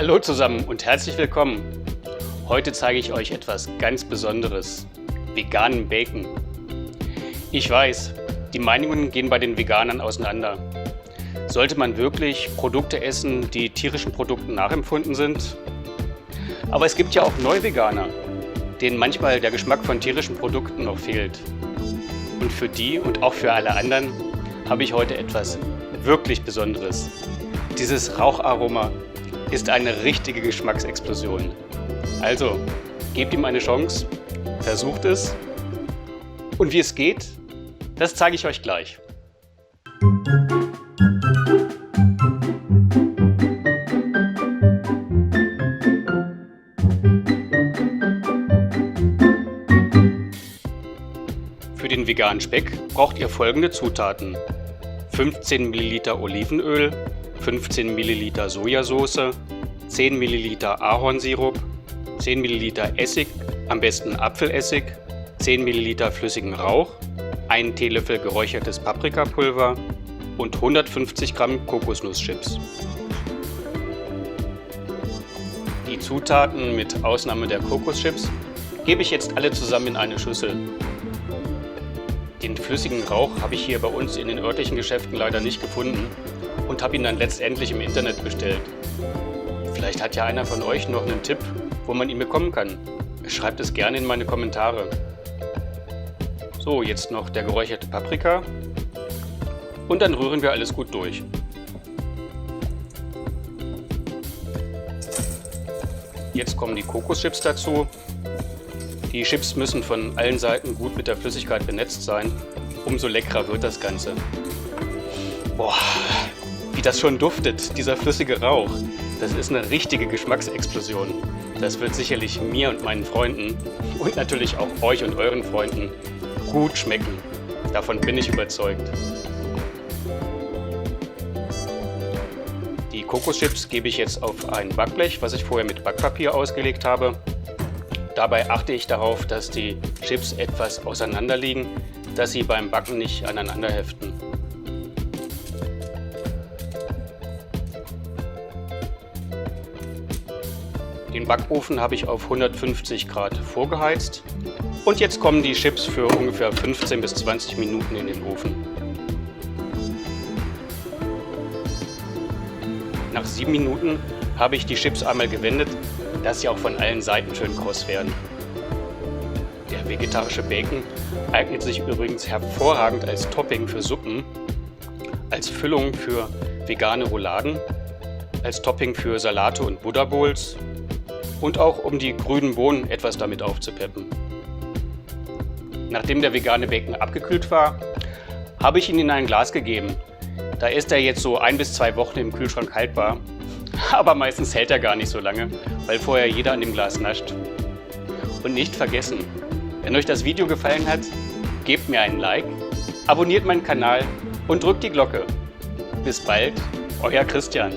Hallo zusammen und herzlich willkommen. Heute zeige ich euch etwas ganz Besonderes: veganen Bacon. Ich weiß, die Meinungen gehen bei den Veganern auseinander. Sollte man wirklich Produkte essen, die tierischen Produkten nachempfunden sind? Aber es gibt ja auch Neuveganer, denen manchmal der Geschmack von tierischen Produkten noch fehlt. Und für die und auch für alle anderen habe ich heute etwas wirklich Besonderes. Dieses Raucharoma ist eine richtige Geschmacksexplosion. Also, gebt ihm eine Chance, versucht es und wie es geht, das zeige ich euch gleich. Für den veganen Speck braucht ihr folgende Zutaten: 15 ml Olivenöl, 15 ml Sojasauce, 10 ml Ahornsirup, 10 ml Essig, am besten Apfelessig, 10 ml flüssigen Rauch, 1 Teelöffel geräuchertes Paprikapulver und 150 Gramm Kokosnusschips. Die Zutaten mit Ausnahme der Kokoschips gebe ich jetzt alle zusammen in eine Schüssel. Den flüssigen Rauch habe ich hier bei uns in den örtlichen Geschäften leider nicht gefunden und habe ihn dann letztendlich im Internet bestellt. Vielleicht hat ja einer von euch noch einen Tipp, wo man ihn bekommen kann. Schreibt es gerne in meine Kommentare. So, jetzt noch der geräucherte Paprika und dann rühren wir alles gut durch. Jetzt kommen die Kokoschips dazu. Die Chips müssen von allen Seiten gut mit der Flüssigkeit benetzt sein. Umso leckerer wird das Ganze. Boah, wie das schon duftet, dieser flüssige Rauch. Das ist eine richtige Geschmacksexplosion. Das wird sicherlich mir und meinen Freunden und natürlich auch euch und euren Freunden gut schmecken. Davon bin ich überzeugt. Die Kokoschips gebe ich jetzt auf ein Backblech, was ich vorher mit Backpapier ausgelegt habe. Dabei achte ich darauf, dass die Chips etwas auseinander liegen, dass sie beim Backen nicht aneinander heften. Den Backofen habe ich auf 150 Grad vorgeheizt und jetzt kommen die Chips für ungefähr 15 bis 20 Minuten in den Ofen. Nach 7 Minuten habe ich die Chips einmal gewendet, dass sie auch von allen Seiten schön kross werden. Der vegetarische Bacon eignet sich übrigens hervorragend als Topping für Suppen, als Füllung für vegane Rouladen, als Topping für Salate und Buddha Bowls und auch um die grünen Bohnen etwas damit aufzupeppen. Nachdem der vegane Bacon abgekühlt war, habe ich ihn in ein Glas gegeben. Da ist er jetzt so 1 bis 2 Wochen im Kühlschrank haltbar. Aber meistens hält er gar nicht so lange, weil vorher jeder an dem Glas nascht. Und nicht vergessen, wenn euch das Video gefallen hat, gebt mir einen Like, abonniert meinen Kanal und drückt die Glocke. Bis bald, euer Christian.